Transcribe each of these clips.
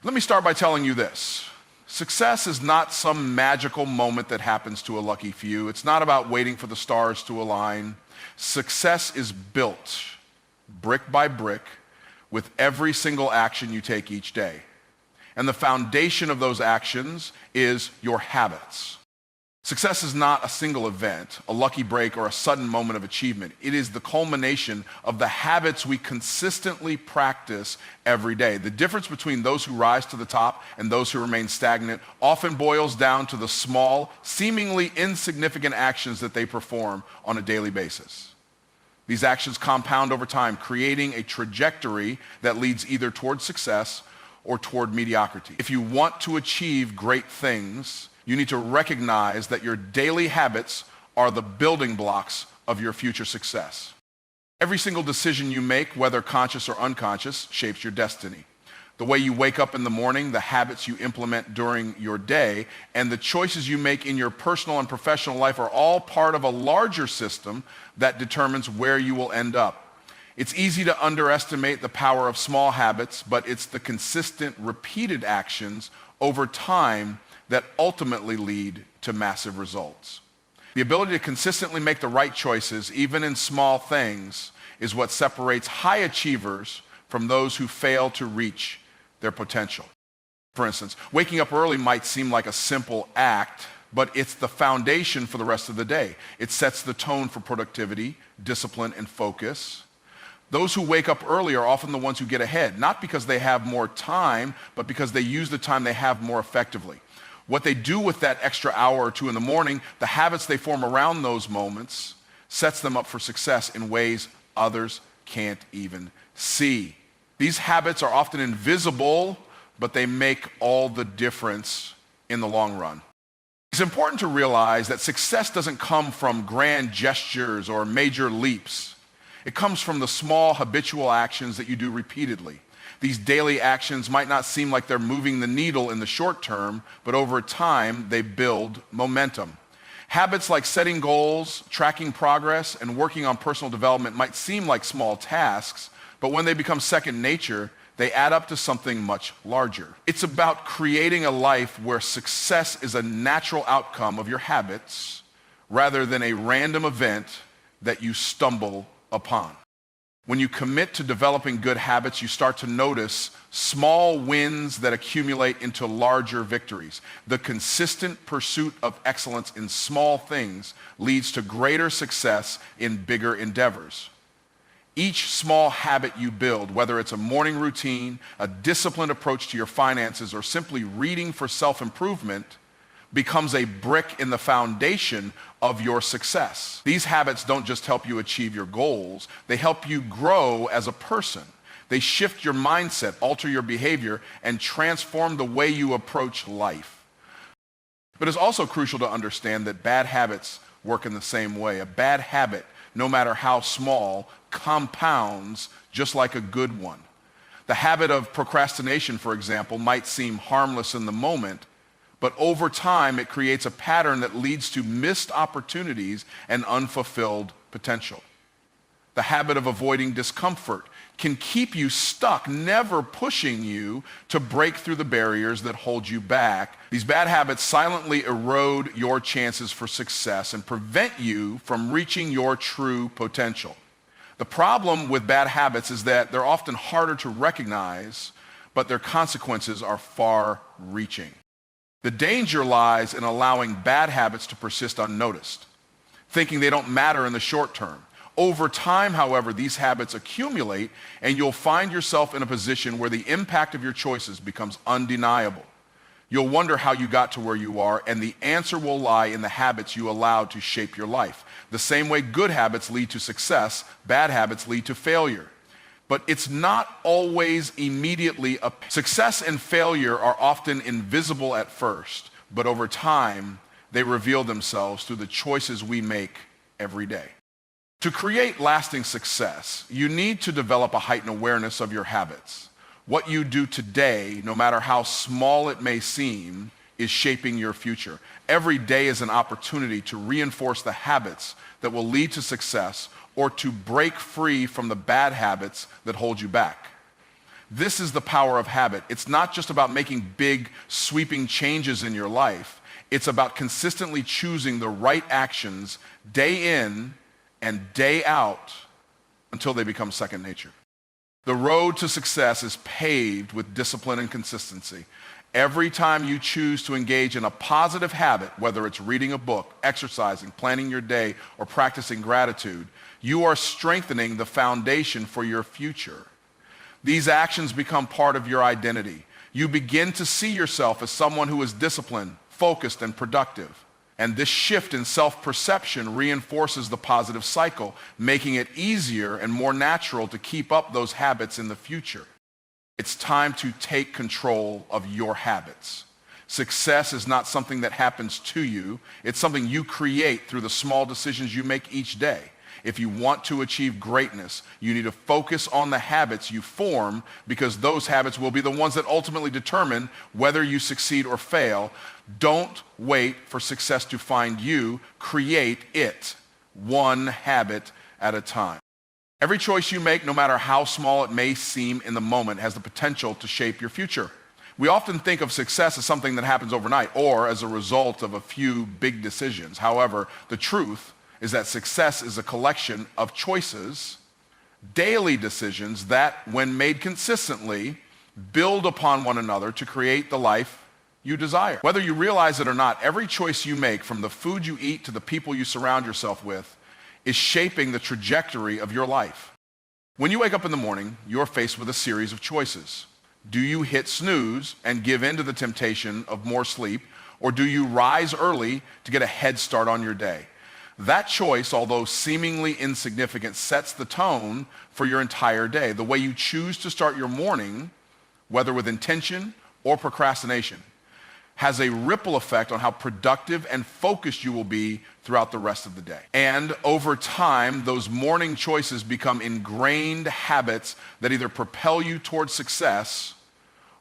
Let me start by telling you this. Success is not some magical moment that happens to a lucky few. It's not about waiting for the stars to align. Success is built brick by brick with every single action you take each day. And the foundation of those actions is your habits. Success is not a single event, a lucky break, or a sudden moment of achievement. It is the culmination of the habits we consistently practice every day. The difference between those who rise to the top and those who remain stagnant often boils down to the small, seemingly insignificant actions that they perform on a daily basis. These actions compound over time, creating a trajectory that leads either toward success or toward mediocrity. If you want to achieve great things, you need to recognize that your daily habits are the building blocks of your future success. Every single decision you make, whether conscious or unconscious, shapes your destiny. The way you wake up in the morning, the habits you implement during your day, and the choices you make in your personal and professional life are all part of a larger system that determines where you will end up. It's easy to underestimate the power of small habits, but it's the consistent, repeated actions over time that ultimately lead to massive results. The ability to consistently make the right choices, even in small things, is what separates high achievers from those who fail to reach their potential. For instance, waking up early might seem like a simple act, but it's the foundation for the rest of the day. It sets the tone for productivity, discipline, and focus. Those who wake up early are often the ones who get ahead, not because they have more time, but because they use the time they have more effectively. What they do with that extra hour or two in the morning, the habits they form around those moments, sets them up for success in ways others can't even see. These habits are often invisible, but they make all the difference in the long run. It's important to realize that success doesn't come from grand gestures or major leaps. It comes from the small habitual actions that you do repeatedly. These daily actions might not seem like they're moving the needle in the short term, but over time, they build momentum. Habits like setting goals, tracking progress, and working on personal development might seem like small tasks, but when they become second nature, they add up to something much larger. It's about creating a life where success is a natural outcome of your habits rather than a random event that you stumble upon. When you commit to developing good habits, you start to notice small wins that accumulate into larger victories. The consistent pursuit of excellence in small things leads to greater success in bigger endeavors. Each small habit you build, whether it's a morning routine, a disciplined approach to your finances, or simply reading for self-improvement, becomes a brick in the foundation of your success. These habits don't just help you achieve your goals, they help you grow as a person. They shift your mindset, alter your behavior, and transform the way you approach life. But it's also crucial to understand that bad habits work in the same way. A bad habit, no matter how small, compounds just like a good one. The habit of procrastination, for example, might seem harmless in the moment, but over time, it creates a pattern that leads to missed opportunities and unfulfilled potential. The habit of avoiding discomfort can keep you stuck, never pushing you to break through the barriers that hold you back. These bad habits silently erode your chances for success and prevent you from reaching your true potential. The problem with bad habits is that they're often harder to recognize, but their consequences are far-reaching. The danger lies in allowing bad habits to persist unnoticed, thinking they don't matter in the short term. Over time, however, these habits accumulate, and you'll find yourself in a position where the impact of your choices becomes undeniable. You'll wonder how you got to where you are, and the answer will lie in the habits you allowed to shape your life. The same way good habits lead to success, bad habits lead to failure. But it's not always immediately success and failure are often invisible at first, but over time, they reveal themselves through the choices we make every day. To create lasting success, you need to develop a heightened awareness of your habits. What you do today, no matter how small it may seem, is shaping your future. Every day is an opportunity to reinforce the habits that will lead to success or to break free from the bad habits that hold you back. This is the power of habit. It's not just about making big, sweeping changes in your life. It's about consistently choosing the right actions day in and day out until they become second nature. The road to success is paved with discipline and consistency. Every time you choose to engage in a positive habit, whether it's reading a book, exercising, planning your day, or practicing gratitude, you are strengthening the foundation for your future. These actions become part of your identity. You begin to see yourself as someone who is disciplined, focused, and productive. And this shift in self-perception reinforces the positive cycle, making it easier and more natural to keep up those habits in the future. It's time to take control of your habits. Success is not something that happens to you. It's something you create through the small decisions you make each day. If you want to achieve greatness, you need to focus on the habits you form, because those habits will be the ones that ultimately determine whether you succeed or fail. Don't wait for success to find you. Create it, one habit at a time. Every choice you make, no matter how small it may seem in the moment, has the potential to shape your future. We often think of success as something that happens overnight or as a result of a few big decisions. However, the truth is that success is a collection of choices, daily decisions that, when made consistently, build upon one another to create the life you desire. Whether you realize it or not, every choice you make, from the food you eat to the people you surround yourself with, is shaping the trajectory of your life. When you wake up in the morning, you're faced with a series of choices. Do you hit snooze and give in to the temptation of more sleep, or do you rise early to get a head start on your day? That choice, although seemingly insignificant, sets the tone for your entire day. The way you choose to start your morning, whether with intention or procrastination, has a ripple effect on how productive and focused you will be throughout the rest of the day. And over time, those morning choices become ingrained habits that either propel you towards success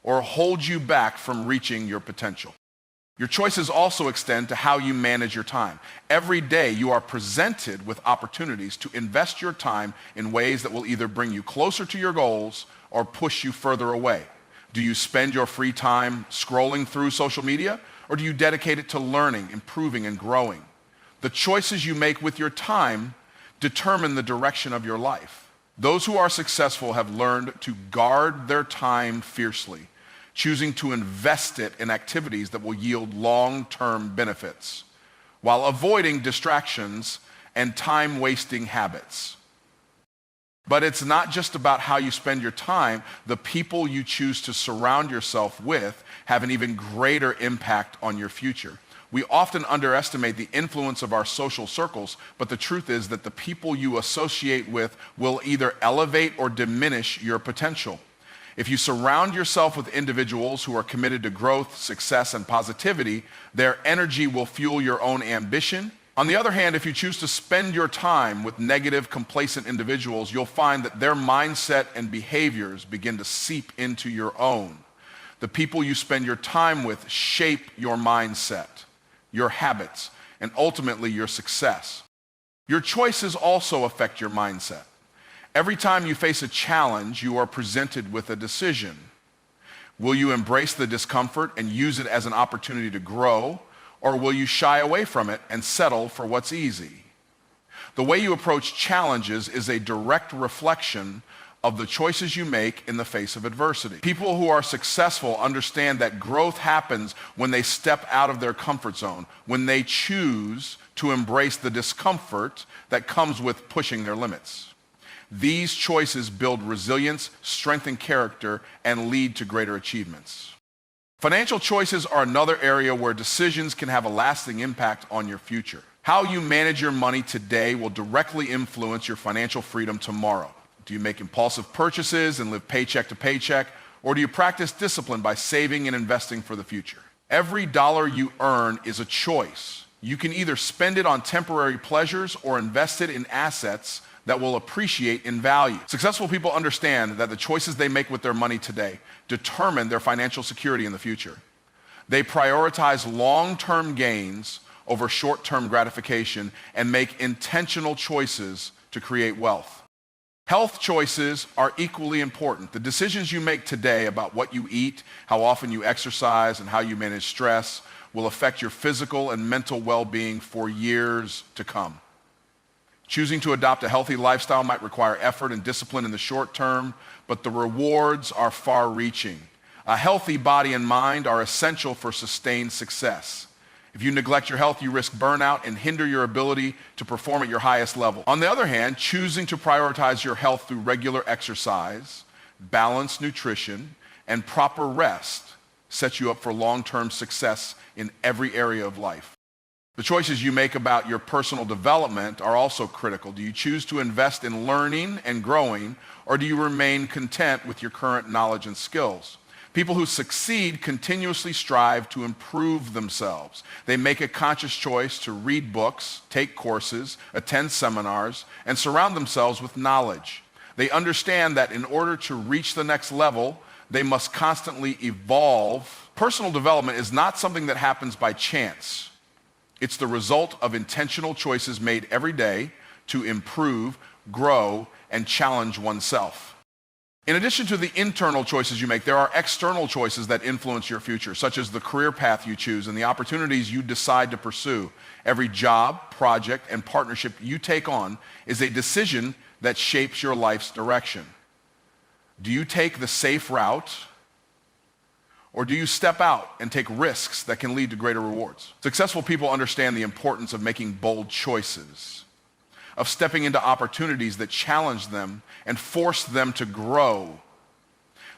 or hold you back from reaching your potential. Your choices also extend to how you manage your time. Every day you are presented with opportunities to invest your time in ways that will either bring you closer to your goals or push you further away. Do you spend your free time scrolling through social media, or do you dedicate it to learning, improving, and growing? The choices you make with your time determine the direction of your life. Those who are successful have learned to guard their time fiercely, choosing to invest it in activities that will yield long-term benefits, while avoiding distractions and time-wasting habits. But it's not just about how you spend your time. The people you choose to surround yourself with have an even greater impact on your future. We often underestimate the influence of our social circles, but the truth is that the people you associate with will either elevate or diminish your potential. If you surround yourself with individuals who are committed to growth, success, and positivity, their energy will fuel your own ambition. On the other hand, if you choose to spend your time with negative, complacent individuals, you'll find that their mindset and behaviors begin to seep into your own. The people you spend your time with shape your mindset, your habits, and ultimately your success. Your choices also affect your mindset. Every time you face a challenge, you are presented with a decision. Will you embrace the discomfort and use it as an opportunity to grow, or will you shy away from it and settle for what's easy? The way you approach challenges is a direct reflection of the choices you make in the face of adversity. People who are successful understand that growth happens when they step out of their comfort zone, when they choose to embrace the discomfort that comes with pushing their limits. These choices build resilience, strengthen character, and lead to greater achievements. Financial choices are another area where decisions can have a lasting impact on your future. How you manage your money today will directly influence your financial freedom tomorrow. Do you make impulsive purchases and live paycheck to paycheck, or do you practice discipline by saving and investing for the future? Every dollar you earn is a choice. You can either spend it on temporary pleasures or invest it in assets that will appreciate in value. Successful people understand that the choices they make with their money today determine their financial security in the future. They prioritize long-term gains over short-term gratification and make intentional choices to create wealth. Health choices are equally important. The decisions you make today about what you eat, how often you exercise, and how you manage stress will affect your physical and mental well-being for years to come. Choosing to adopt a healthy lifestyle might require effort and discipline in the short term, but the rewards are far-reaching. A healthy body and mind are essential for sustained success. If you neglect your health, you risk burnout and hinder your ability to perform at your highest level. On the other hand, choosing to prioritize your health through regular exercise, balanced nutrition, and proper rest sets you up for long-term success in every area of life. The choices you make about your personal development are also critical. Do you choose to invest in learning and growing, or do you remain content with your current knowledge and skills? People who succeed continuously strive to improve themselves. They make a conscious choice to read books, take courses, attend seminars, and surround themselves with knowledge. They understand that in order to reach the next level, they must constantly evolve. Personal development is not something that happens by chance. It's the result of intentional choices made every day to improve, grow, and challenge oneself. In addition to the internal choices you make, there are external choices that influence your future, such as the career path you choose and the opportunities you decide to pursue. Every job, project, and partnership you take on is a decision that shapes your life's direction. Do you take the safe route, or do you step out and take risks that can lead to greater rewards? Successful people understand the importance of making bold choices, of stepping into opportunities that challenge them and force them to grow.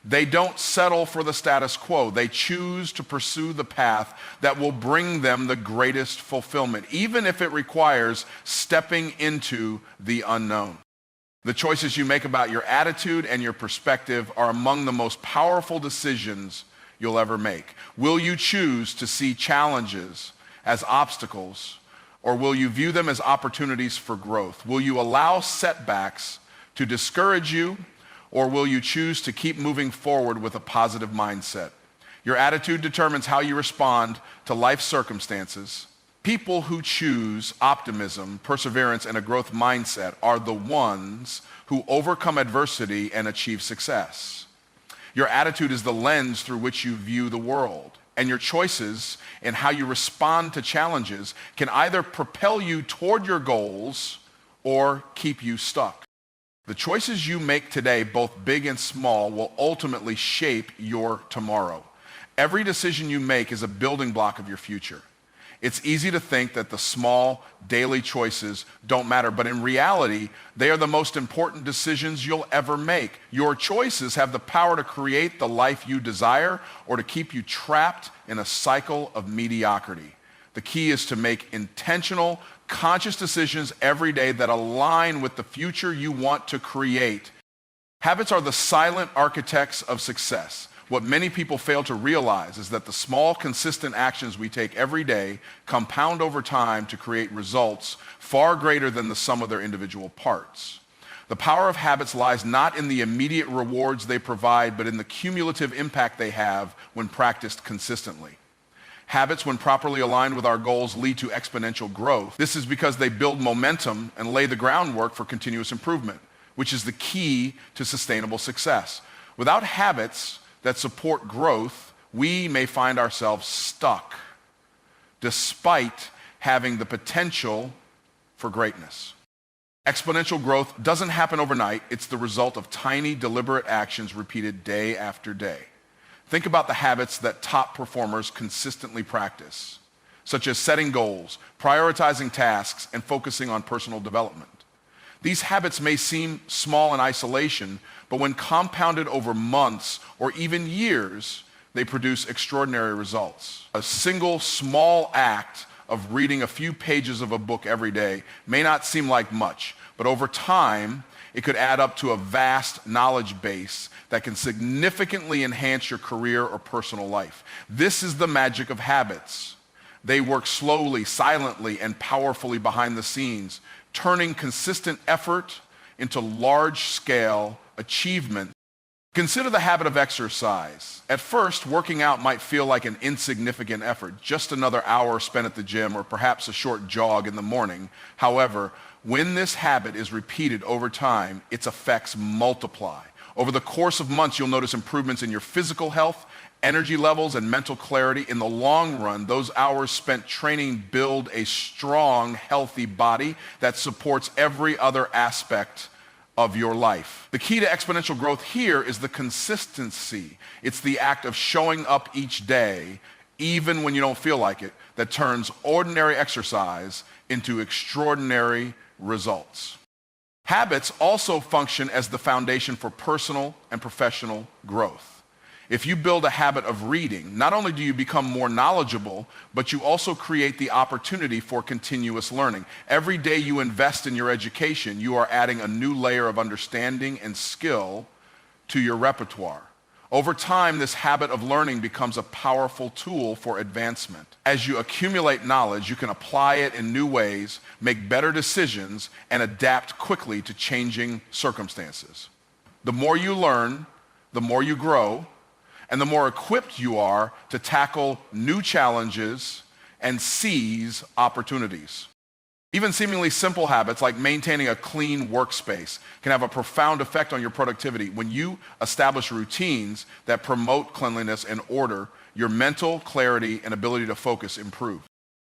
They don't settle for the status quo. They choose to pursue the path that will bring them the greatest fulfillment, even if it requires stepping into the unknown. The choices you make about your attitude and your perspective are among the most powerful decisions you'll ever make. Will you choose to see challenges as obstacles, or will you view them as opportunities for growth? Will you allow setbacks to discourage you, or will you choose to keep moving forward with a positive mindset? Your attitude determines how you respond to life circumstances. People who choose optimism, perseverance, and a growth mindset are the ones who overcome adversity and achieve success. Your attitude is the lens through which you view the world, and your choices and how you respond to challenges can either propel you toward your goals or keep you stuck. The choices you make today, both big and small, will ultimately shape your tomorrow. Every decision you make is a building block of your future. It's easy to think that the small daily choices don't matter, but in reality, they are the most important decisions you'll ever make. Your choices have the power to create the life you desire or to keep you trapped in a cycle of mediocrity. The key is to make intentional, conscious decisions every day that align with the future you want to create. Habits are the silent architects of success. What many people fail to realize is that the small, consistent actions we take every day compound over time to create results far greater than the sum of their individual parts. The power of habits lies not in the immediate rewards they provide, but in the cumulative impact they have when practiced consistently. Habits, when properly aligned with our goals, lead to exponential growth. This is because they build momentum and lay the groundwork for continuous improvement, which is the key to sustainable success. Without habits that support growth, we may find ourselves stuck, despite having the potential for greatness. Exponential growth doesn't happen overnight. It's the result of tiny, deliberate actions repeated day after day. Think about the habits that top performers consistently practice, such as setting goals, prioritizing tasks, and focusing on personal development. These habits may seem small in isolation, but when compounded over months or even years, they produce extraordinary results. A single small act of reading a few pages of a book every day may not seem like much, but over time, it could add up to a vast knowledge base that can significantly enhance your career or personal life. This is the magic of habits. They work slowly, silently, and powerfully behind the scenes, turning consistent effort into large-scale achievement. Consider the habit of exercise. At first, working out might feel like an insignificant effort, just another hour spent at the gym or perhaps a short jog in the morning. However, when this habit is repeated over time, its effects multiply. Over the course of months, you'll notice improvements in your physical health, energy levels, and mental clarity. In the long run, those hours spent training build a strong, healthy body that supports every other aspect of your life. The key to exponential growth here is the consistency. It's the act of showing up each day, even when you don't feel like it, that turns ordinary exercise into extraordinary results. Habits also function as the foundation for personal and professional growth. If you build a habit of reading, not only do you become more knowledgeable, but you also create the opportunity for continuous learning. Every day you invest in your education, you are adding a new layer of understanding and skill to your repertoire. Over time, this habit of learning becomes a powerful tool for advancement. As you accumulate knowledge, you can apply it in new ways, make better decisions, and adapt quickly to changing circumstances. The more you learn, the more you grow, and the more equipped you are to tackle new challenges and seize opportunities. Even seemingly simple habits like maintaining a clean workspace can have a profound effect on your productivity. When you establish routines that promote cleanliness and order, your mental clarity and ability to focus improve.